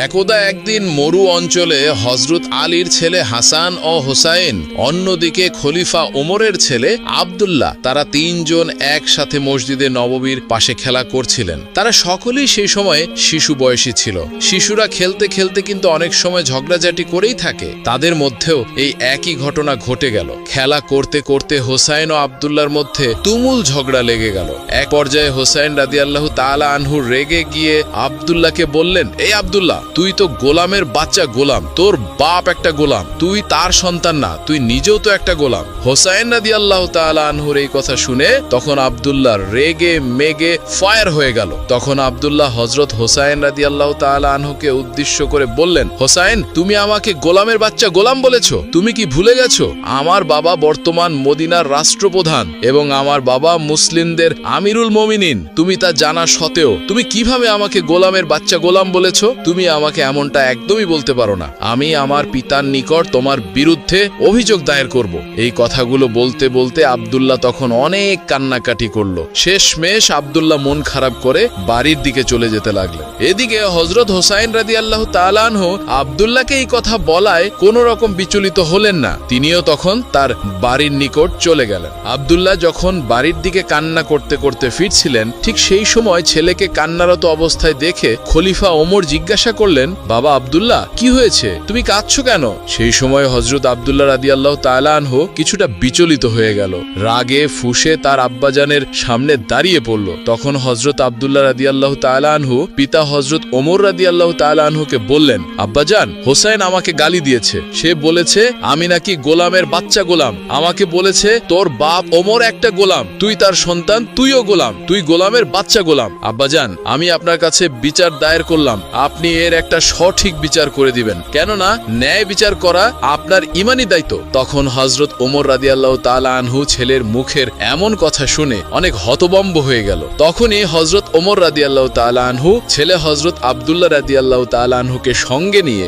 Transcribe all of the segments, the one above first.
একদা একদিন মরু অঞ্চলে হযরত আলীর ছেলে হাসান ও হোসাইন, অন্যদিকে খলিফা ওমরের ছেলে আব্দুল্লাহ, তারা তিনজন একসাথে মসজিদে নববীর পাশে খেলা করছিলেন। তারা সকলেই সেই সময় শিশু বয়সী ছিল। শিশুরা খেলতে খেলতে কিন্তু অনেক সময় ঝগড়াঝাটি করেই থাকে। তাদের মধ্যেও এই একই ঘটনা ঘটে গেল। খেলা করতে করতে হোসাইন ও আব্দুল্লাহর মধ্যে তুমুল ঝগড়া লেগে গেল। এক পর্যায়ে হোসাইন রাদিয়াল্লাহু তাআলা আনহু রেগে গিয়ে আব্দুল্লাহকে বললেন, এই আব্দুল্লাহ, তুই তো গোলামের বাচ্চা গোলাম, তোর বাপ একটা গোলাম, তুই তার সন্তান না, তুই নিজেও তো একটা গোলাম। হোসাইন রাদিয়াল্লাহু তাআলা আনহুর এই কথা শুনে তখন আব্দুল্লাহ রেগে মেগে ফায়ার হয়ে গেল। তখন আব্দুল্লাহ হযরত হোসাইন রাদিয়াল্লাহু তাআলা আনহুকে উদ্দেশ্য করে বললেন, হোসাইন, তুমি আমাকে গোলামের বাচ্চা গোলাম বলেছো? তুমি কি ভুলে গেছো আমার বাবা বর্তমান মদিনার রাষ্ট্রপ্রধান এবং আমার বাবা মুসলিমদের আমিরুল মুমিনিন? তুমি তা জানা সত্ত্বেও তুমি কিভাবে আমাকে গোলামের বাচ্চা গোলাম বলেছো? তুমি আমাকে এমনটা একদমই বলতে পারো না। আমি আমার পিতার নিকট তোমার বিরুদ্ধে অভিযোগ দায়ের করব। এই কথাগুলো বলতে বলতে আব্দুল্লাহ তখন অনেক কান্নাকাটি করলো। শেষমেশ আব্দুল্লাহ মন খারাপ করে বাড়ির দিকে চলে যেতে লাগলেন। এদিকে হযরত হোসাইন রাদিয়াল্লাহু তাআলা আনহু আব্দুল্লাহকে এই কথা বলায় কোনো রকম বিচলিত হলেন না। তিনিও তখন তার বাড়ির নিকট চলে গেলেন। আব্দুল্লাহ যখন বাড়ির দিকে কান্না করতে করতে ফিরছিলেন, ঠিক সেই সময় ছেলেকে কান্নারত অবস্থায় দেখে খলিফা ওমর জিজ্ঞাসা করলেন, বাবা আব্দুল্লাহ, কি হয়েছে? তুমি কাঁদছো কেন? সেই সময় হযরত আব্দুল্লাহ রাদিয়াল্লাহু তাআলা আনহু কিছুটা বিচলিত হয়ে গেল। রাগে ফুঁসে তার আব্বাজানের সামনে দাঁড়িয়ে পড়ল। তখন হযরত আব্দুল্লাহ রাদিয়াল্লাহু তাআলা আনহু পিতা হযরত ওমর রাদিয়াল্লাহু তাআলা আনহুকে বললেন, আব্বাজান, হোসাইন আমাকে গালি দিয়েছে। সে বলেছে আমি নাকি গোলামের বাচ্চা গোলাম। আমাকে বলেছে তোর বাপ ওমর একটা গোলাম, তুই তার সন্তান, তুইও গোলাম, তুই গোলামের বাচ্চা গোলাম। আব্বাজান, আমি আপনার কাছে বিচার দায়ের করলাম, আপনি এর একটা সঠিক বিচার করে দিবেন, কেননা ন্যায় বিচার করা আপনার ইমানি দায়িত্ব। তখন হযরত ওমর রাদিয়াল্লাহু তাআলা আনহু ছেলের মুখের এমন কথা শুনে অনেক হতভম্ব হয়ে গেল। তখনই হযরত ওমর রাদিয়াল্লাহু তাআলা আনহু ছেলে হযরত আব্দুল্লাহ রাদিয়াল্লাহু তাআলা আনহুকে সঙ্গে নিয়ে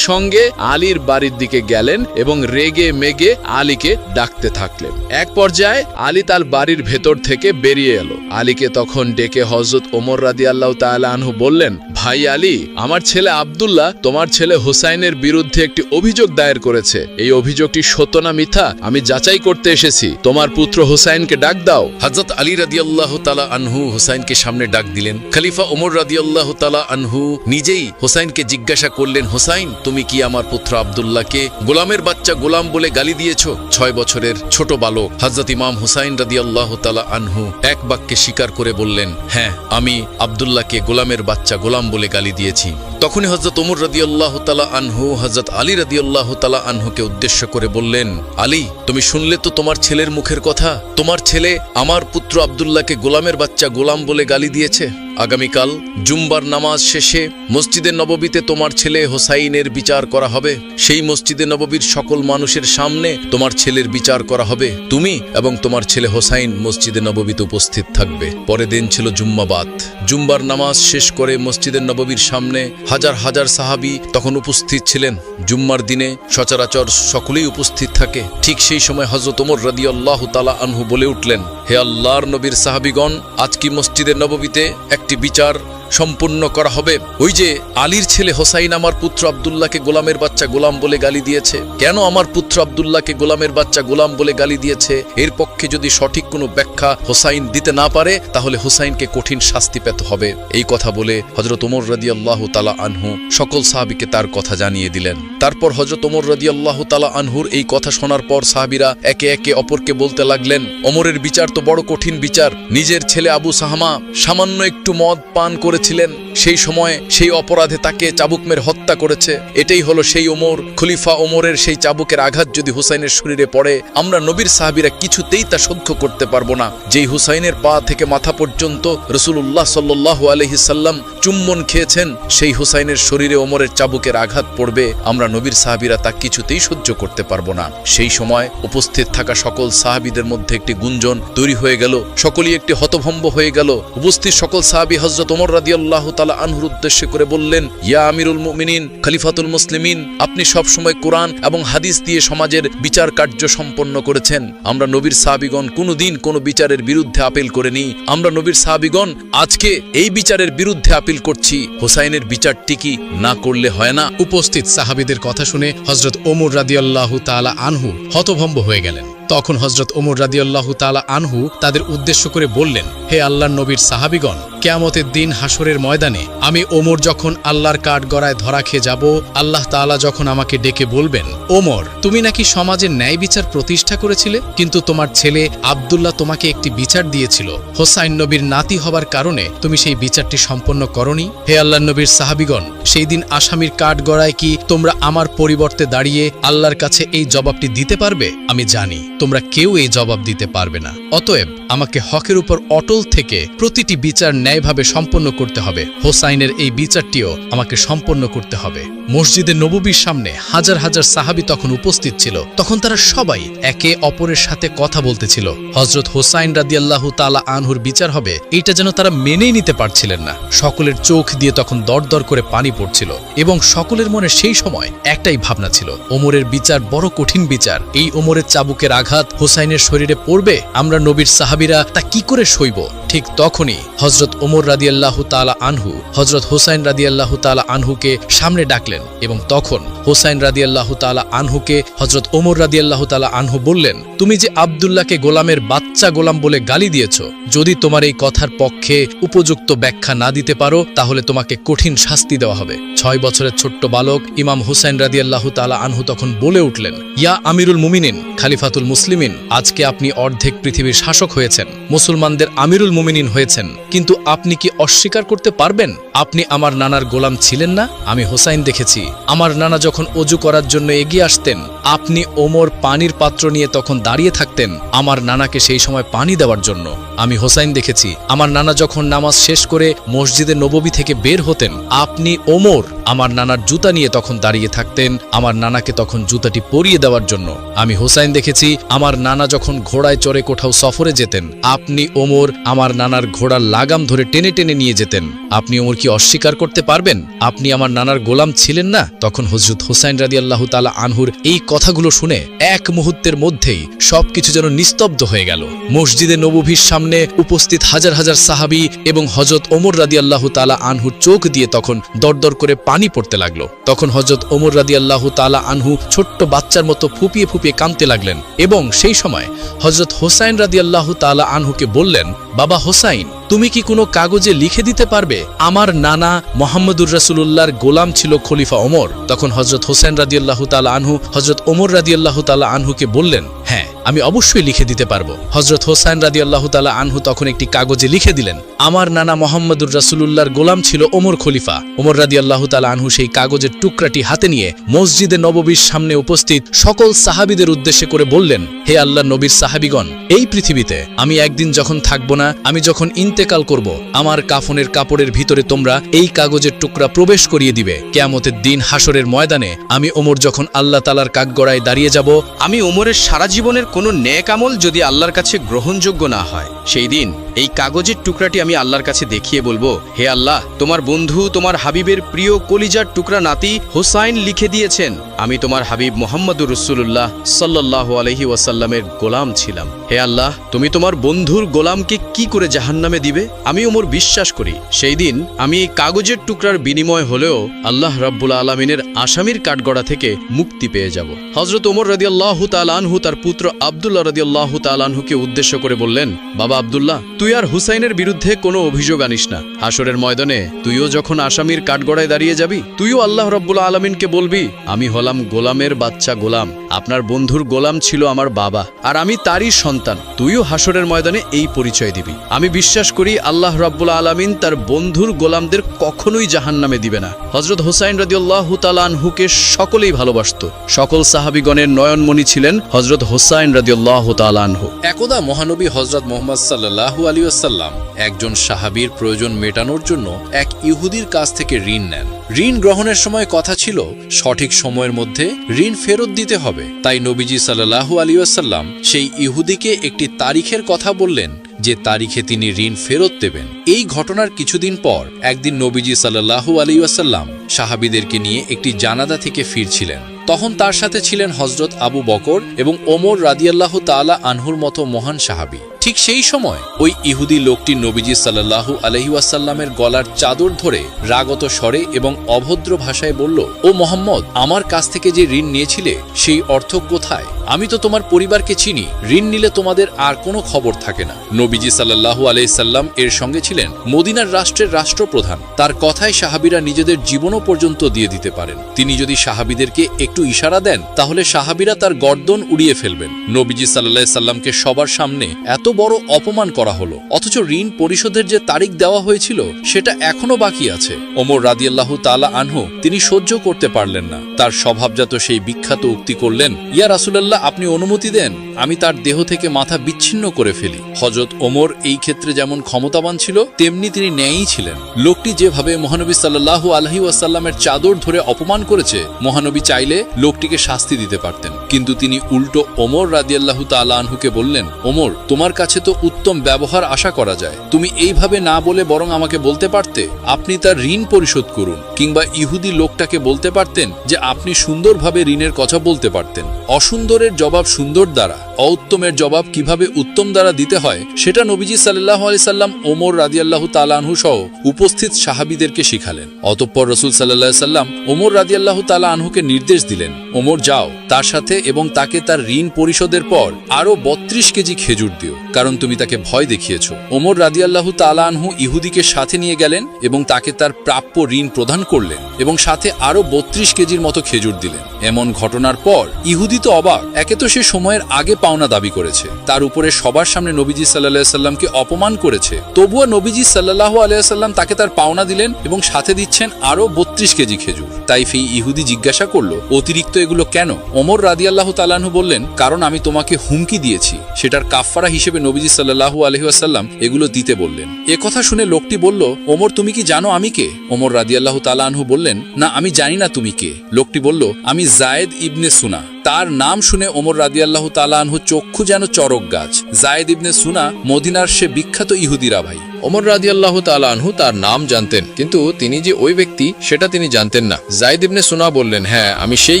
সঙ্গে আলীর বাড়ির দিকে গেলেন এবং রেগে মেগে আলীকে ডাকতে থাকলেন। এক পর্যায়ে আলী তার বাড়ির ভেতর থেকে বেরিয়ে এলো। আলীকে তখন ডেকে হযরত ওমর রাদিয়াল্লাহু তাআলা আনহু বললেন, ভাই আলী, আমার ছেলে আব্দুল্লাহ তোমার ছেলে হোসাইনের বিরুদ্ধে একটি অভিযোগ দায়ের করেছে। এই অভিযোগটি সত্য না মিথ্যা আমি যাচাই করতে এসেছি। তোমার পুত্র হোসাইনকে ডাক দাও। হযরত আলী রাদিয়াল্লাহু তাআলা আনহু হোসাইনকে সামনে ডাক দিলেন। খলিফা ওমর রাদিয়াল্লাহু তাআলা আনহু নিজেই হোসাইনকে জিজ্ঞাসা করলেন, হোসাইন, তুমি কি আমার পুত্র আব্দুল্লাহকে গোলামের বাচ্চা গোলাম বলে গালি দিয়েছো? 6 বছরের ছোট বালক হযরত ইমাম হোসাইন রাদিয়াল্লাহু তাআলা আনহু এক বাক্যে স্বীকার করে বললেন, হ্যাঁ, আমি আব্দুল্লাহকে গোলামের বাচ্চা গোলাম বলে গালি দিয়েছি। তখনই হযরত ওমর রাদিয়াল্লাহু তাআলা আনহু হযরত আলী রাদিয়াল্লাহু তাআলা আনহুকে উদ্দেশ্য করে বললেন, আলী, তুমি শুনলে তো তোমার ছেলের মুখের কথা। তোমার ছেলে আমার পুত্র আব্দুল্লাহকে গোলামের বাচ্চা গোলাম বলে গালি দিয়েছে। আগামীকাল জুম্বার নামাজ শেষে মসজিদে নববীতে তোমার ছেলে হোসাইনের বিচার করা হবে। সেই মসজিদে নববীর সকল মানুষের সামনে তোমার ছেলের বিচার করা হবে। তুমি এবং তোমার ছেলে হোসাইন মসজিদে নববীতে উপস্থিত থাকবে। পরের দিন ছিল জুম্মাবাত। জুম্বার নামাজ শেষ করে মসজিদের নববীর সামনে হাজার হাজার সাহাবী তখন উপস্থিত ছিলেন। জুম্মার দিনে সচরাচর সকলেই উপস্থিত থাকে। ঠিক সেই সময় হযরত ওমর রাদিয়াল্লাহু তাআলা আনহু বলে উঠলেন, হে আল্লাহর নবীর সাহাবীগণ, আজ কি মসজিদের নববীতে একটি বিচার সম্পূর্ণ করা হবে। ওই যে আলীর ছেলে হোসাইন আমার পুত্র আব্দুল্লাহকে গোলামের বাচ্চা গোলাম বলে গালি দিয়েছে। কেন আমার পুত্র আব্দুল্লাহকে গোলামের বাচ্চা গোলাম বলে গালি দিয়েছে, এর পক্ষে যদি সঠিক কোনো ব্যাখ্যা হোসাইন দিতে না পারে, তাহলে হোসাইনকে কঠিন শাস্তি পেতে হবে। এই কথা বলে হযরত ওমর রাদিয়াল্লাহু তাআলা আনহু সকল সাহাবীকে তার কথা জানিয়ে দিলেন। তারপর হযরত ওমর রাদিয়াল্লাহু তাআলা আনহুর এই কথা শোনার পর সাহাবীরা একে একে অপরকে বলতে লাগলেন, ওমরের বিচার তো বড় কঠিন বিচার। নিজের ছেলে আবু সাহমা সামান্য একটু মদ পান করে ছিলেন, সেই সময় সেই অপরাধে তাকে চাবুক মেরে হত্যা করেছে। এটাই হলো সেই ওমর। খলিফা ওমরের সেই চাবুকের আঘাত যদি হুসাইনের শরীরে পড়ে, আমরা নবীর সাহাবীরা কিছুতেই তা সহ্য করতে পারবো না। যেই হুসাইনের পা থেকে মাথা পর্যন্ত রাসূলুল্লাহ সাল্লাল্লাহু আলাইহি সাল্লাম চুম্বন খেয়েছেন, সেই হুসাইনের শরীরে ওমরের চাবুকের আঘাত পড়বে, আমরা নবীর সাহাবীরা তা কিছুতেই সহ্য করতে পারবো না। সেই সময় উপস্থিত থাকা সকল সাহাবীদের মধ্যে একটি গুঞ্জন তৈরি হয়ে গেল। সকলেই একটি হতভম্ব হয়ে গেল। উপস্থিত সকল সাহাবী সাহাবী হযরত ওমর রাদিয়াল্লাহু তাআলা আনহুর উদ্দেশ্য করে বললেন, ইয়া আমিরুল মুমিনিন, খলিফাতুল মুসলিমিন, আপনি সব সময় কোরআন এবং হাদিস দিয়ে সমাজের বিচার কার্য সম্পন্ন করেছেন। আমরা নবীর সাহাবীগণ কোনোদিন কোনো বিচারের বিরুদ্ধে আপিল করেনি। আমরা নবীর সাহাবীগণ আজকে এই বিচারের বিরুদ্ধে আপিল করছি। হোসাইনের বিচারটি কি না করলে হয় না? উপস্থিত সাহাবীদের কথা শুনে হযরত ওমর রাদিয়াল্লাহু তাআলা আনহু হতভম্ব হয়ে গেলেন। তখন হযরত ওমর রাদিয়াল্লাহু তাআলা আনহু তাদের উদ্দেশ্য করে বললেন, হে আল্লাহর নবীর সাহাবীগণ, কিয়ামতের দিন হাসরের ময়দানে আমি ওমর যখন আল্লাহর কাঠগড়ায় ধরা খেয়ে যাব, আল্লাহ তাআলা যখন আমাকে ডেকে বলবেন, ওমর, তুমি নাকি সমাজের ন্যায় বিচার প্রতিষ্ঠা করেছিলে, কিন্তু তোমার ছেলে আব্দুল্লাহ তোমাকে একটি বিচার দিয়েছিল। হোসাইন নবীর নাতি হবার কারণে তুমি সেই বিচারটি সম্পন্ন করনি। হে আল্লাহর নবীর সাহাবীগণ, সেই দিন আসামির কাঠগড়ায় কি তোমরা আমার পরিবর্তে দাঁড়িয়ে আল্লাহর কাছে এই জবাবটি দিতে পারবে? আমি জানি তোমরা কেউ এই জবাব দিতে পারবে না। অতএব আমাকে হকের উপর অটল থেকে প্রতিটি বিচার ন্যায়ভাবে সম্পন্ন করতে হবে। হোসাইনের এই বিচারটিও আমাকে সম্পন্ন করতে হবে। মসজিদে নববীর সামনে হাজার হাজার সাহাবী তখন উপস্থিত ছিল। তখন তারা সবাই একে অপরের সাথে কথা বলতেছিল। হযরত হোসাইন রাদিয়াল্লাহু তাআলা আনহুর বিচার হবে এইটা যেন তারা মেনেই নিতে পারছিলেন না। সকলের চোখ দিয়ে তখন দরদর করে পানি পড়ছিল এবং সকলের মনে সেই সময় একটাই ভাবনা ছিল, ওমরের বিচার বড় কঠিন বিচার। এই ওমরের চাবুকের আঘাত হোসাইনের শরীরে পড়বে, আমরা নবীর সাহাবীরা তা কি করে সইব? ঠিক তখনই হযরত ওমর রাদিয়াল্লাহু তাআলা আনহু হযরত হোসাইন রাদিয়াল্লাহু তাআলা আনহুকে সামনে ডাকলেন এবং তখন হোসাইন রাদিয়াল্লাহু তাআলা আনহুকে হযরত ওমর রাদিয়াল্লাহু তাআলা আনহু বললেন, তুমি যে আব্দুল্লাহকে গোলামের বাচ্চা গোলাম বলে গালি দিয়েছ, যদি তোমার এই কথার পক্ষে উপযুক্ত ব্যাখ্যা না দিতে পারো তাহলে তোমাকে কঠিন শাস্তি দেওয়া হবে। 6 বছরের ছোট্ট বালক ইমাম হোসাইন রাদিয়াল্লাহু তাআলা আনহু তখন বলে উঠলেন, ইয়া আমিরুল মুমিনিন, খলিফাতুল মুসলিমিন, আজকে আপনি অর্ধেক পৃথিবীর শাসক হয়েছেন, মুসলমানদের আমিরুল মুমিনিন হয়েছেন, কিন্তু আপনি কি অস্বীকার করতে পারবেন আপনি আমার নানার গোলাম ছিলেন না? আমি হোসাইন দেখেছি, আমার নানা যখন অজু করার জন্য এগিয়ে আসতেন, আপনি ওমর পানির পাত্র নিয়ে তখন দাঁড়িয়ে থাকতেন আমার নানাকে সেই সময় পানি দেওয়ার জন্য। আমি হোসাইন দেখেছি, আমার নানা যখন নামাজ শেষ করে মসজিদে নববী থেকে বের হতেন, আপনি ওমর আমার নানার জুতা নিয়ে তখন দাঁড়িয়ে থাকতেন আমার নানাকে তখন জুতাটি পরিয়ে দেওয়ার জন্য। আমি হোসাইন দেখেছি, আমার নানা যখন ঘোড়ায় চড়ে কোথাও সফরে যেতেন, আপনি ওমর আমার নানার ঘোড়ার লাগাম ধরে টেনে টেনে নিয়ে যেতেন। আপনি ওমর কি অস্বীকার করতে পারবেন আপনি আমার নানার গোলাম ছিলেন না? তখন হযরত হোসাইন রাদিয়াল্লাহু তাআলা আনহুর এই কথাগুলো শুনে এক মুহূর্তের মধ্যেই সবকিছু যেন নিস্তব্ধ হয়ে গেল। মসজিদে নববীর সামনে উপস্থিত হাজার হাজার সাহাবী এবং হযরত ওমর রাদিয়াল্লাহু তাআলা আনহুর চোখ দিয়ে তখন দরদর করে পানি পড়তে লাগলো। তখন হযরত ওমর রাদিয়াল্লাহু তাআলা আনহু ছোট্ট বাচ্চার মতো ফুপিয়ে ফুপিয়ে কাঁদতে লাগলেন এবং সেই সময় হযরত হোসাইন রাদিয়াল্লাহু তাআলা আনহুকে বললেন, বাবা হোসাইন, তুমি কি কোনো কাগজে লিখে দিতে পারবে আমার নানা মুহাম্মদুর রাসূলুল্লাহর গোলাম ছিল খলিফা ওমর? তখন হযরত হোসেন রাদিয়াল্লাহু তাআলা আনহু হযরত ওমর রাদিয়াল্লাহু তাআলা আনহুকে বললেন, হ্যাঁ, আমি অবশ্যই লিখে দিতে পারবো। হযরত হোসাইন রাদিয়াল্লাহু তাআলা আনহু তখন একটি কাগজে লিখে দিলেন, আমার নানা মুহাম্মদুর রাসূলুল্লাহর গোলাম ছিল ওমর খলিফা। ওমর রাদিয়াল্লাহু তাআলা আনহু সেই কাগজের টুকরাটি হাতে নিয়ে মসজিদে নববীর সামনে উপস্থিত সকল সাহাবীদের উদ্দেশ্যে করে বললেন, হে আল্লাহর নবীর সাহাবীগণ, এই পৃথিবীতে আমি একদিন যখন থাকব না, আমি যখন ইন্তেকাল করব, আমার কাফনের কাপড়ের ভিতরে তোমরা এই কাগজের টুকরা প্রবেশ করিয়ে দিবে। কিয়ামতের দিন হাসরের ময়দানে আমি ওমর যখন আল্লাহ তাআলার কাঠগড়ায় দাঁড়িয়ে যাব, আমি ওমরের সারা জীবনের কোনো নেক আমল যদি আল্লাহর কাছে গ্রহণযোগ্য না হয়, সেই দিন এই কাগজের টুকরাটি আমি আল্লাহর কাছে দেখিয়ে বলবো, হে আল্লাহ, তোমার বন্ধু তোমার হাবিবের প্রিয় কলিজার টুকরা নাতি হোসাইন লিখে দিয়েছেন, আমি তোমার হাবিব মুহাম্মদুর রাসূলুল্লাহ সাল্লাল্লাহু আলাইহি ওয়াসাল্লামের গোলাম ছিলাম। হে আল্লাহ, তুমি তোমার বন্ধুর গোলামকে কি করে জাহান্নামে দিবে? আমি ওমর বিশ্বাস করি সেই দিন আমি এই কাগজের টুকরার বিনিময় হলেও আল্লাহ রাব্বুল আলামিনের আসামির কাঠগড়া থেকে মুক্তি পেয়ে যাব। হযরত ওমর রাদিয়াল্লাহু তাআলা আনহু তার পুত্র আব্দুল্লাহ রাদিয়াল্লাহু তাআলা আনহুকে উদ্দেশ্য করে বললেন, বাবা আব্দুল্লাহ, তুই আর হুসাইনের বিরুদ্ধে কোনো অভিযোগ আনিস না। হাসরের ময়দানে তুইও যখন আসামির কাঠগড়ায় দাঁড়িয়ে যাবি, তুইও আল্লাহ রাব্বুল আলামিনকে বলবি, আমি হলাম গোলামের বাচ্চা গোলাম, আপনার বন্ধুর গোলাম ছিল আমার বাবা আর আমি তারই সন্তান। তুইও হাসরের ময়দানে এই পরিচয় দিবি। আমি বিশ্বাস করি আল্লাহ রাব্বুল আলামিন তার বন্ধুর গোলামদের কখনোই জাহান্নামে দিবে না। হযরত হোসাইন রাদিয়াল্লাহু তাআলা আনহুকে সকলেই ভালোবাসত। সকল সাহাবীগণের নয়নমণি ছিলেন হযরত হোসাইন রাদিয়াল্লাহু তাআলা আনহু। একদা মহানবী হযরত মুহাম্মদ সাল্লাল্লাহু আলাইহি ওয়াসাল্লাম একজন সাহাবীর প্রয়োজন মেটানোর জন্য এক ইহুদির কাছ থেকে ঋণ নেন। ঋণ গ্রহণের সময় কথা ছিল সঠিক সময়ের মধ্যে ঋণ ফেরত দিতে হবে। তাই নবীজি সাল্লাল্লাহু আলাইহি ওয়াসাল্লাম সেই ইহুদিকে একটি তারিখের কথা বললেন যে তারিখে তিনি ঋণ ফেরত দেবেন। এই ঘটনার কিছুদিন পর একদিন নবীজি সাল্লাল্লাহু আলাইহি ওয়াসাল্লাম সাহাবীদেরকে নিয়ে একটি জানাজা থেকে ফিরছিলেন। তখন তার সাথে ছিলেন হযরত আবু বকর এবং ওমর রাদিয়াল্লাহু তাআলা আনহুর মতো মহান সাহাবী। ঠিক সেই সময় ওই ইহুদি লোকটি নবীজি সাল্লাল্লাহু আলাইহি ওয়াসাল্লামের গলার চাদর ধরে রাগত স্বরে এবং অভদ্র ভাষায় বলল, ও মুহাম্মদ, আমার কাছ থেকে যে ঋণ নিয়েছিলে সেই অর্থ কোথায়? আমি তো তোমার পরিবারকে চিনি, ঋণ নিলে তোমাদের আর কোনো খবর থাকে না। নবীজি সাল্লাল্লাহু আলাইহি সাল্লাম এর সঙ্গে ছিলেন মদিনার রাষ্ট্রের রাষ্ট্রপ্রধান। তার কথায় সাহাবীরা নিজেদের জীবনও পর্যন্ত দিয়ে দিতে পারেন। তিনি যদি সাহাবীদেরকে একটু ইশারা দেন তাহলে সাহাবীরা তার গর্দন উড়িয়ে ফেলবেন। নবীজি সাল্লাল্লাহু আলাইহি সাল্লামকে সবার সামনে এত বড় অপমান করা হলো, অথচ ঋণ পরিশোধের যে তারিখ দেওয়া হয়েছিল সেটা এখনো বাকি আছে। ওমর রাদিয়াল্লাহু তাআলা আনহু তিনি সহ্য করতে পারলেন না। তার স্বভাবজাত সেই বিখ্যাত উক্তি করলেন, ইয়া রাসূলুল্লাহ, আপনি অনুমতি দেন আমি তার দেহ থেকে মাথা বিচ্ছিন্ন করে ফেলি। হযরত ওমর এই ক্ষেত্রে যেমন ক্ষমতাবান ছিল তেমনি তিনি ন্যায়ী ছিলেন। লোকটি যেভাবে মহানবী সাল্লাল্লাহু আলাইহি ওয়াসাল্লামের চাদর ধরে অপমান করেছে, মহানবী চাইলে লোকটিকে শাস্তি দিতে পারতেন, কিন্তু তিনি উল্টো ওমর রাদিয়াল্লাহু তাআলা আনহুকে বললেন, ওমর, তোমার কাছে তো উত্তম ব্যবহার আশা করা যায়, তুমি এইভাবে না বলে বরং আমাকে বলতে পারতে আপনি তার ঋণ পরিশোধ করুন, কিংবা ইহুদি লোকটাকে বলতে পারতেন যে আপনি সুন্দরভাবে ঋণের কথা বলতে পারতেন। অসুন্দরের জবাব সুন্দর দ্বারা, অউত্তমের জবাব কিভাবে উত্তম দ্বারা দিতে হয় সেটা নবীজি সাল্লাল্লাহু আলাইহি সাল্লাম ওমর রাদিয়াল্লাহু তাআলা আনহু সহ উপস্থিত সাহাবীদেরকে শিখালেন। অতঃপর রাসূল সাল্লাল্লাহু আলাইহি সাল্লাম ওমর রাদিয়াল্লাহু তাআলা আনহুকে নির্দেশ দিলেন, ওমর যাও, তার সাথে এবং তাকে তার ঋণ পরিশোধের পর আরো 32 কেজি খেজুর দিও, কারণ তুমি তাকে ভয় দেখিয়েছো। ওমর রাদিয়াল্লাহু তাআলা আনহু ইহুদিকে সাথে নিয়ে গেলেন এবং তাকে তার প্রাপ্য ঋণ প্রদান করলেন এবং সাথে আরো 32 কেজির মতো খেজুর দিলেন। এমন ঘটনার পর ইহুদি তো অবাক। একে তো সে সময়ের আগে পাওনা দাবি করেছে, তার উপরে সবার সামনে নবীজি সাল্লাল্লাহু আলাইহি সাল্লামকে অপমান করেছে, তবুও নবীজি সাল্লাল্লাহু আলাইহি সাল্লাম তাকে তার পাওনা দিলেন এবং সাথে দিচ্ছেন আরো 32 কেজি খেজুর। তাই সেই ইহুদি জিজ্ঞাসা করলো, অতিরিক্ত এগুলো কেন? ওমর রাদিয়াল্লাহু তাআলা আনহু বললেন, কারণ আমি তোমাকে হুমকি দিয়েছি, সেটার কাফফারা হিসেবে নবীজি সাল্লাল্লাহু আলাইহি ওয়াসাল্লাম এগুলো দিতে বললেন। এ কথা শুনে লোকটি বলল, ওমর, তুমি কি জানো আমি কে? ওমর রাদিয়াল্লাহু তাআলা আনহু বললেন, না, আমি জানি না তুমি কে। লোকটি বলল, আমি যায়েদ ইবনে সুনা। তার নাম শুনে ওমর রাদিয়াল্লাহু তাআলা আনহু চক্ষু যেন চরক গাছ। যায়েদ ইবনে সুনা মদিনার সে বিখ্যাত ইহুদিরা ভাই। ওমর রাদিয়াল্লাহু তাআলা আনহু তার নাম জানতেন, কিন্তু তিনি যে ওই ব্যক্তি সেটা তিনি জানতেন না। যায়েদ ইবনে সুনা বললেন, হ্যাঁ, আমি সেই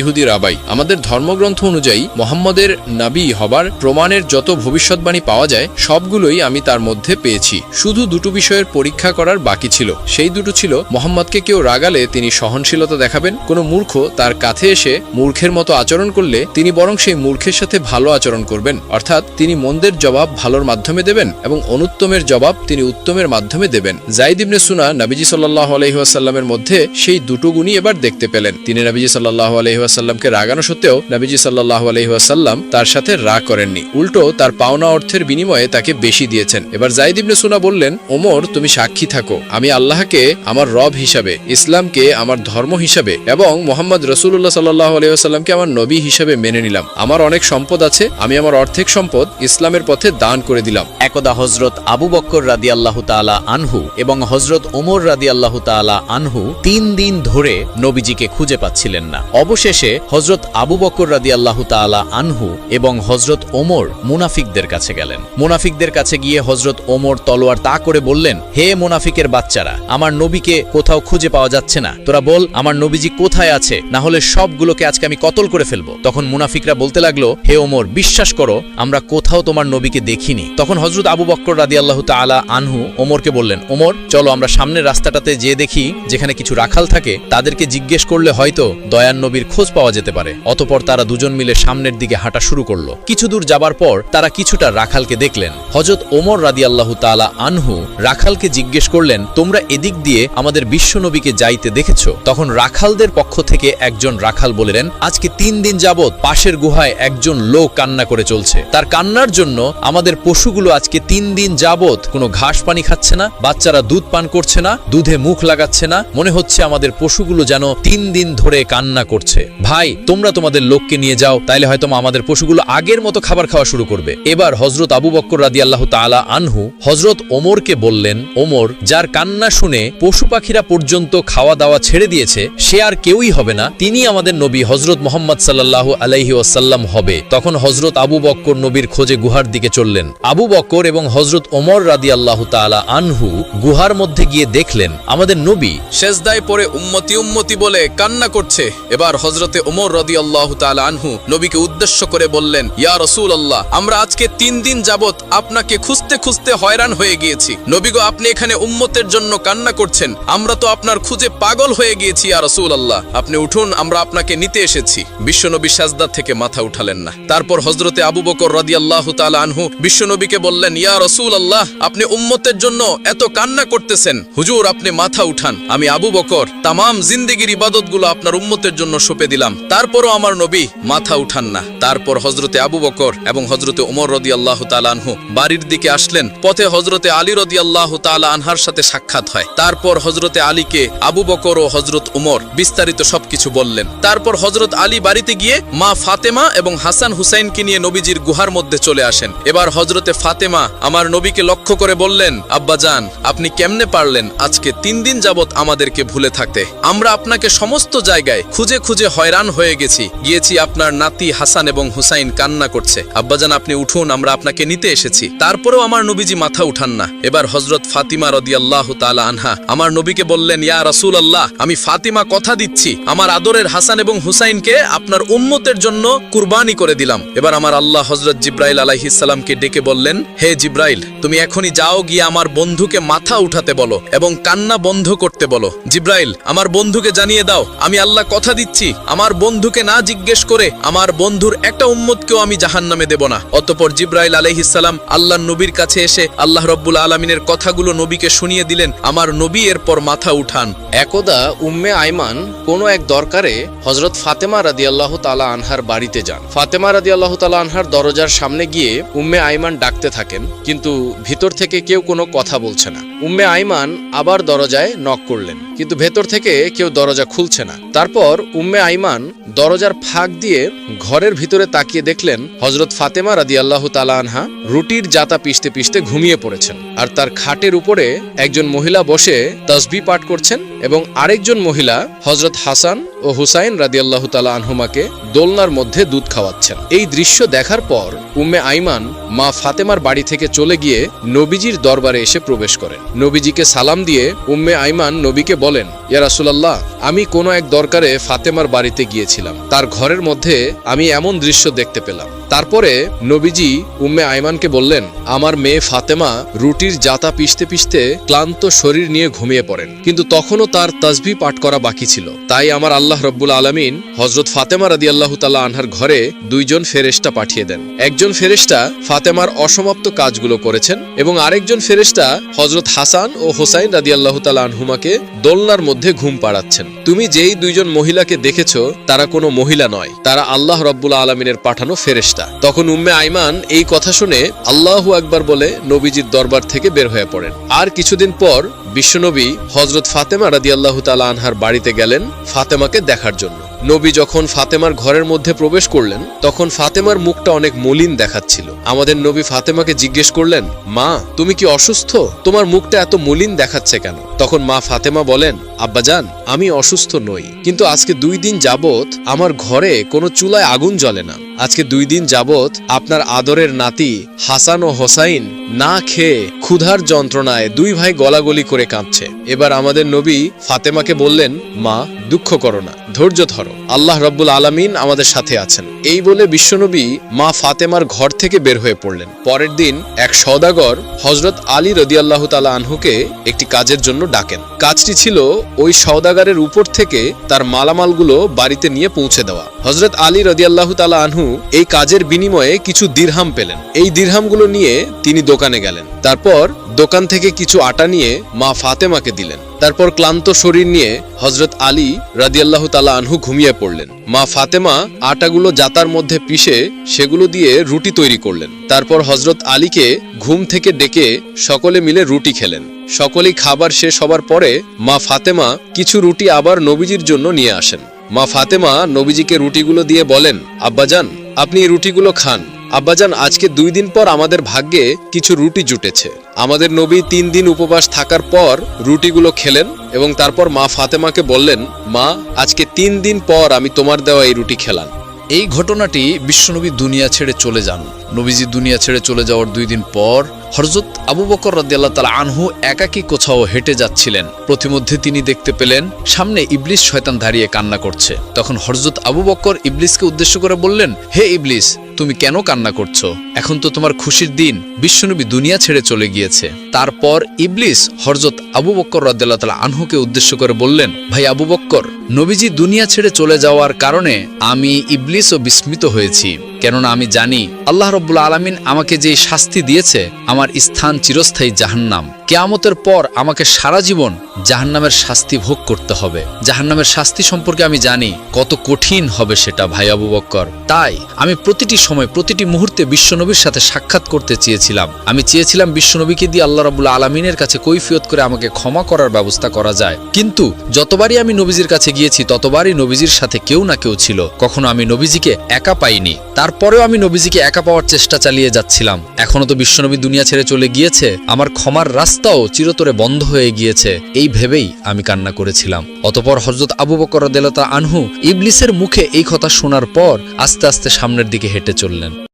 ইহুদি রাবাই। আমাদের ধর্মগ্রন্থ অনুযায়ী মুহাম্মদের নবী হবার প্রমাণের যত ভবিষ্যৎবাণী পাওয়া যায় সবগুলোই আমি তার মধ্যে পেয়েছি। শুধু দুটো বিষয়ের পরীক্ষা করার বাকি ছিল। সেই দুটো ছিল, মুহাম্মদকে কেউ রাগালে তিনি সহনশীলতা দেখাবেন, কোনো মূর্খ তার কাছে এসে মূর্খের মতো আচরণ করলে তিনি বরং সেই মূর্খের সাথে ভালো আচরণ করবেন, অর্থাৎ তিনি মন্দের জবাব ভালোর মাধ্যমে দেবেন এবং অনুত্তমের জবাব তিনি উত্তমের মাধ্যমে দেবেন। যায়েদ ইবনে সুনা নবীজি সাল্লাল্লাহু আলাইহি ওয়াসাল্লামের মধ্যে সেই দুটো গুণই এবার দেখতে পেলেন। তিনি নবীজি সাল্লাল্লাহু আলাইহি ওয়াসাল্লামকে রাগানো সত্ত্বেও নবীজি সাল্লাল্লাহু আলাইহি ওয়াসাল্লাম তার সাথে রাগ করেননি, উল্টো তার পাওনা অর্থের বিনিময়ে তাকে বেশি দিয়েছেন। এবার যায়েদ ইবনে সুনা বললেন, ওমর, তুমি সাক্ষী থাকো, আমি আল্লাহকে আমার রব হিসাবে, ইসলামকে আমার ধর্ম হিসাবে এবং মুহাম্মদ রাসূলুল্লাহ সাল্লাল্লাহু আলাইহি ওয়াসাল্লামকে আমার নবী হিসাবে মেনে নিলাম। আমার অনেক সম্পদ আছে, আমি আমার অর্ধেক সম্পদ ইসলামের পথে দান করে দিলাম। একদা হযরত আবু বকর রাদিয়াল্লাহু তাআলা আনহু এবং হযরত ওমর রাদিয়াল্লাহু তাআলা আনহু 3 দিন ধরে নবীজিকে খুঁজে পাচ্ছিলেন না। অবশেষে হযরত আবু বকর রাদিয়াল্লাহু তাআলা আনহু এবং হযরত ওমর মুনাফিকদের কাছে গেলেন। মুনাফিকদের কাছে গিয়ে হযরত ওমর তলোয়ার তা করে বললেন, হে মুনাফিকের বাচ্চারা, আমার নবীকে কোথাও খুঁজে পাওয়া যাচ্ছে না, তোরা বল আমার নবীজি কোথায় আছে, না হলে সবগুলোকে আজকে আমি কতল করে ফেলবো। তখন মুনাফিকরা বলতে লাগলো, হে ওমর, বিশ্বাস করো আমরা কোথাও তোমার নবীকে দেখিনি। তখন হযরত আবু বকর রাদিয়াল্লাহু তাআলা আনহু ওমরকে বললেন, ওমর, চলো আমরা সামনের রাস্তাটাতে যেয়ে দেখি, যেখানে কিছু রাখাল থাকে তাদেরকে জিজ্ঞেস করলে হয়তো দয়ার নবীর খোঁজ পাওয়া যেতে পারে। অতঃপর তারা দুজন মিলে সামনের দিকে হাঁটা শুরু করলো। কিছু দূর যাবার পর তারা কিছুটা রাখালকে দেখলেন। হযরত ওমর রাদিয়াল্লাহু তাআলা আনহু রাখালকে জিজ্ঞেস করলেন, তোমরা এদিক দিয়ে আমাদের বিশ্ব নবীকে যাইতে দেখেছো? তখন রাখালদের পক্ষ থেকে একজন রাখাল বললেন, আজকে 3 দিন যাবত পাশের গুহায় একজন লোক কান্না করে চলছে। তার কান্নার জন্য আমাদের পশুগুলো আজকে 3 দিন যাবত কোনো ঘাস পানি খাচ্ছে না, বাচ্চারা দুধ পান করছে না, দুধে মুখ লাগাচ্ছে না, মনে হচ্ছে আমাদের পশুগুলো যেন 3 দিন ধরে কান্না করছে। ভাই, তোমরা তোমাদের লোককে নিয়ে যাও, তাইলে হয়তো আমাদের পশুগুলো আগের মতো খাবার খাওয়া শুরু করবে। এবার হযরত আবু বকর রাদিয়াল্লাহু তাআলা আনহু হযরত ওমরকে বললেন, ওমর, যার কান্না শুনে পশু পাখিরা পর্যন্ত খাওয়া দাওয়া ছেড়ে দিয়েছে, সে আর কেউই হবে না, তিনি আমাদের নবী হযরত মুহাম্মদ সাল্লাল্লাহু আলাইহি ওয়াসাল্লাম হবে। তখন হযরত আবু বকর নবীর খোঁজে গুহার দিকে চললেন। আবু বকর এবং হযরত ওমর রাদিয়াল্লাহু তাআলা আনহু গুহার মধ্যে গিয়ে দেখলেন আমাদের নবী সেজদায় পড়ে উম্মতি উম্মতি বলে কান্না করছে। এবার হযরতে ওমর রাদিয়াল্লাহু তাআলা আনহু নবীকে উদ্দেশ্য করে বললেন, ইয়া রাসূলুল্লাহ, আমরা আজকে 3 দিন যাবত আপনাকে খুঁজতে খুঁজতে হয়রান হয়ে গিয়েছি। নবী গো, আপনি এখানে উম্মতের জন্য কান্না করছেন, আমরা তো আপনার খুঁজে পাগল হয়ে গিয়েছি। ইয়া রাসূলুল্লাহ, আপনি উঠুন, আমরা আপনাকে নিতে এসেছি। বিশ্বনবী সাজদা থেকে মাথা উঠালেন না। তারপর হযরতে আবু বকর রাদিয়াল্লাহু তাআলা আনহু বিশ্বনবীকে বললেন, ইয়া রাসূলুল্লাহ, আপনি উম্মতের জন্য এত কান্না করতেছেন, হুজুর আপনি মাথা উঠান। আমি আবু বকর তামাম জিন্দেগীর ইবাদতগুলো আপনার উম্মতের জন্য সঁপে দিলাম, তারপরও আমার নবী মাথা উঠান না। তারপর হযরতে আবু বকর এবং হযরতে ওমর রাদিয়াল্লাহু তাআলা আনহু বাড়ির দিকে আসলেন। পথে হযরতে আলী রাদিয়াল্লাহু তাআলা আনহার সাথে সাক্ষাৎ হয়। তারপর হযরতে আলীকে আবু বকর ও হযরত ওমর বিস্তারিত সবকিছু বললেন। তারপর হযরত আলী বাড়িতে গিয়ে মা ফাতেমা এবং হাসান হুসাইনকে নিয়ে নবীজির গুহার মধ্যে চলে আসেন। এবার হযরতে ফাতেমা আমার নবীকে লক্ষ্য করে বললেন, আব্বাজান, আপনি কেমনে পারলেন আজকে 3 দিন যাবত আমাদেরকে ভুলে থাকতে? আমরা আপনাকে সমস্ত জায়গায় খুঁজে খুঁজে হয়রান হয়ে গিয়েছি আপনার নাতি হাসান এবং হুসাইন কান্না করছে। আব্বাজান, আপনি উঠুন, আমরা আপনাকে নিতে এসেছি। তারপরেও আমার নবীজি মাথা উঠান না। এবার হযরত ফাতিমা রাদিয়াল্লাহু তাআলা আনহা আমার নবীকে বললেন, ইয়া রাসূলুল্লাহ, আমি ফাতিমা কথা দিচ্ছি, আমার আদরের হাসান এবং হুসাইনকে আপনার উম্মতের জন্য কুরবানি করে দিলাম। এবার আমার আল্লাহ হযরত জিব্রাইল আলাইহিস সালামকে ডেকে বললেন, হে জিব্রাইল, তুমি এখনই যাও, গিয়ে আমার বন্ধুকে মাথা উঠাতে বলো এবং কান্না বন্ধ করতে বলো। জিব্রাইল, আমার বন্ধুকে জানিয়ে দাও, আমি আল্লাহ কথা দিচ্ছি, আমার বন্ধুকে না জিজ্ঞেস করে আমার বন্ধুর একটা উম্মতকেও আমি জাহান্নামে দেব না। অতঃপর জিব্রাইল আলাইহিস সালাম আল্লাহর নবীর কাছে এসে আল্লাহ রাব্বুল আলামিনের কথাগুলো নবীকে শুনিয়ে দিলেন। আমার নবী এরপর মাথা উঠান। একদা উম্মে আইমান কোনো এক দরকারে হযরত ফাতেমা রাদিয়াল্লাহু তাআলা আনহার বাড়িতে যান। ফাতেমা রাদিয়াল্লাহু তাআলা আনহার দরজার সামনে গিয়ে উম্মে আইমান ডাকতে থাকেন, কিন্তু ভিতর থেকে কেউ কোনো কথা বলছে না। উম্মে আইমান আবার দরজায় নক করলেন, কিন্তু ভেতর থেকে কেউ দরজা খুলছে না। তারপর উম্মে আইমান দরজার ফাঁক দিয়ে ঘরের ভিতরে তাকিয়ে দেখলেন হযরত ফাতেমা রাদিয়াল্লাহু তাআলা আনহা রুটির জাতা পিষতে পিষতে ঘুমিয়ে পড়েছেন, আর তার খাটের উপরে একজন মহিলা বসে তাসবিহ পাঠ করছেন এবং আরেকজন মহিলা হযরত হাসান ও হুসাইন রাদিয়াল্লাহু তাআলা আনহুমাকে দোলনার মধ্যে দুধ খাওয়াচ্ছেন। এই দৃশ্য দেখার পর উম্মে আইমান মা ফাতেমার বাড়ি থেকে চলে গিয়ে নবীজির দরবারে এসে প্রবেশ করেন। নবীজিকে সালাম দিয়ে উম্মে আইমান নবীকে বলেন, ইয়া রাসূলুল্লাহ, আমি কোনো এক দরকারে ফাতেমার বাড়িতে গিয়েছিলাম, তার ঘরের মধ্যে আমি এমন দৃশ্য দেখতে পেলাম। তারপরে নবীজি উম্মে আইমানকে বললেন, আমার মেয়ে ফাতেমা রুটির জাতা পিষতে পিষতে ক্লান্ত শরীর নিয়ে ঘুমিয়ে পড়েন, কিন্তু তখনও তার তাসবিহ পাঠ করা বাকি ছিল। তাই আমার আল্লাহ রাব্বুল আলামিন হযরত ফাতেমা রাদিয়াল্লাহু তাআলা আনহার ঘরে 2 জন ফেরেশতা পাঠিয়ে দেন। একজন ফেরেশতা ফাতেমার অসমাপ্ত কাজগুলো করেছেন এবং আরেকজন ফেরেশতা হযরত হাসান ও হুসাইন রাদিয়াল্লাহু তাআলা আনহুমাকে দোলনার মধ্যে ঘুম পাড়াচ্ছেন। তুমি যেই 2 জন মহিলাকে দেখেছো, তারা কোনো মহিলা নয়, তারা আল্লাহ রাব্বুল আলামিনের পাঠানো ফেরেশতা। তখন উম্মে আইমান এই কথা শুনে আল্লাহু আকবার বলে নবীজির দরবার থেকে বের হয়ে পড়েন। আর কিছুদিন পর বিশ্বনবী হযরত ফাতেমা রাদিয়াল্লাহু তাআলা আনহার বাড়িতে গেলেন ফাতেমাকে দেখার জন্য। নবী যখন ফাতেমার ঘরের মধ্যে প্রবেশ করলেন, তখন ফাতেমার মুখটা অনেক মলিন দেখাচ্ছিল। আমাদের নবী ফাতেমাকে জিজ্ঞেস করলেন, মা, তুমি কি অসুস্থ? তোমার মুখটা এত মলিন দেখাচ্ছে কেন? তখন মা ফাতেমা বলেন, আব্বাজান, আমি অসুস্থ নই, কিন্তু আজকে 2 দিন যাবত আমার ঘরে কোনো চুলায় আগুন জ্বলে না। আজকে 2 দিন যাবত আপনার আদরের নাতি হাসান ও হোসাইন না খেয়ে ক্ষুধার যন্ত্রণায় 2 ভাই গলাগলি করে কাঁদছে। এবার আমাদের নবী ফাতেমাকে বললেন, মা, দুঃখ করো না, ধৈর্য ধরো, আল্লাহ রাব্বুল আলামিন আমাদের সাথে আছেন। এই বলে বিশ্বনবী মা ফাতেমার ঘর থেকে বের হয়ে পড়লেন। পরের দিন এক সওদাগর হযরত আলী রাদিয়াল্লাহু তাআলা আনহুকে একটি কাজের জন্য ডাকেন। কাজটি ছিল ওই সওদাগরের উপর থেকে তার মালামালগুলো বাড়িতে নিয়ে পৌঁছে দেওয়া। হযরত আলী রাদিয়াল্লাহু তাআলা আনহু এই কাজের বিনিময়ে কিছু দিরহাম পেলেন। এই দিরহামগুলো নিয়ে তিনি দোকানে গেলেন। তারপর দোকান থেকে কিছু আটা নিয়ে মা ফাতেমাকে দিলেন। তারপর ক্লান্ত শরীর নিয়ে হযরত আলী রাদিয়াল্লাহু তাআলা আনহু ঘুমিয়ে পড়লেন। মা ফাতেমা আটাগুলো জাতার মধ্যে পিষে সেগুলো দিয়ে রুটি তৈরি করলেন। তারপর হযরত আলীকে ঘুম থেকে ডেকে সকলে মিলে রুটি খেলেন। সকলেই খাবার শেষ হবার পরে মা ফাতেমা কিছু রুটি আবার নবীজির জন্য নিয়ে আসেন। মা ফাতেমা নবীজিকে রুটিগুলো দিয়ে বলেন, আব্বাজান, আপনি এই রুটিগুলো খান। আব্বাজান, আজকে 2 দিন পর আমাদের ভাগ্যে কিছু রুটি জুটেছে। আমাদের নবী 3 দিন উপবাস থাকার পর রুটিগুলো খেলেন এবং তারপর মা ফাতেমাকে বললেন, মা, আজকে 3 দিন পর আমি তোমার দেওয়া এই রুটি খেলাম। এই ঘটনাটি বিশ্বনবী দুনিয়া ছেড়ে চলে যান। নবীজি দুনিয়া ছেড়ে চলে যাওয়ার 2 দিন পর হযরত আবু বকর রাদিয়াল্লাহু তাআলা আনহু একাকী কোথাও হেঁটে যাচ্ছিলেন। প্রতিমধ্যে তিনি দেখতে পেলেন সামনে ইবলিস শয়তান দাঁড়িয়ে কান্না করছে। তখন হযরত আবু বকর ইবলিসকে উদ্দেশ্য করে বললেন, হে ইবলিস, তুমি কেন কান্না করছো? এখন তো তোমার খুশির দিন, বিশ্বনবী দুনিয়া ছেড়ে চলে গিয়েছে। তারপর ইবলিস হযরত আবু বকর রাদিয়াল্লাহু তাআলা আনহুকে উদ্দেশ্য করে বললেন, ভাই আবু বকর, নবীজি দুনিয়া ছেড়ে চলে যাওয়ার কারণে আমি ইবলিসও বিস্মিত হয়েছি। কেননা আমি জানি আল্লাহ রাব্বুল আলামিন আমাকে যে শাস্তি দিয়েছে, আমার স্থান চিরস্থায়ী জাহান্নাম। কিয়ামতের পর আমাকে সারা জীবন জাহান্নামের শাস্তি ভোগ করতে হবে। জাহান্নামের শাস্তি সম্পর্কে আমি জানি কত কঠিন হবে সেটা, ভাই আবু বকর। তাই আমি প্রতিটি সময়, প্রতিটি মুহূর্তে বিশ্বনবীর সাথে সাক্ষাৎ করতে চেয়েছিলাম। আমি চেয়েছিলাম বিশ্বনবীকে দিয়ে আল্লাহ রাব্বুল আলামিনের কাছে কৈফিয়ত করে আমাকে ক্ষমা করার ব্যবস্থা করা যায়। কিন্তু যতবারই আমি নবীজির কাছে গিয়েছি ততবারই নবীজির সাথে কেউ না কেউ ছিল। কখনো আমি নবীজিকে একা পাইনি। তারপরেও আমি নবীজিকে একা পাওয়ার চেষ্টা চালিয়ে যাচ্ছিলাম। এখনো তো বিশ্বনবী দুনিয়া ছেড়ে চলে গিয়েছে, আমার ক্ষমার রাস্তাও চিরতরে বন্ধ হয়ে গিয়েছে, এই ভেবেই আমি কান্না করেছিলাম। অতঃপর হযরত আবু বকর রাদিয়াল্লাহু তাআলা আনহু ইবলিসের মুখে এই কথা শোনার পর আস্তে আস্তে সামনের দিকে হেঁটে চললেন।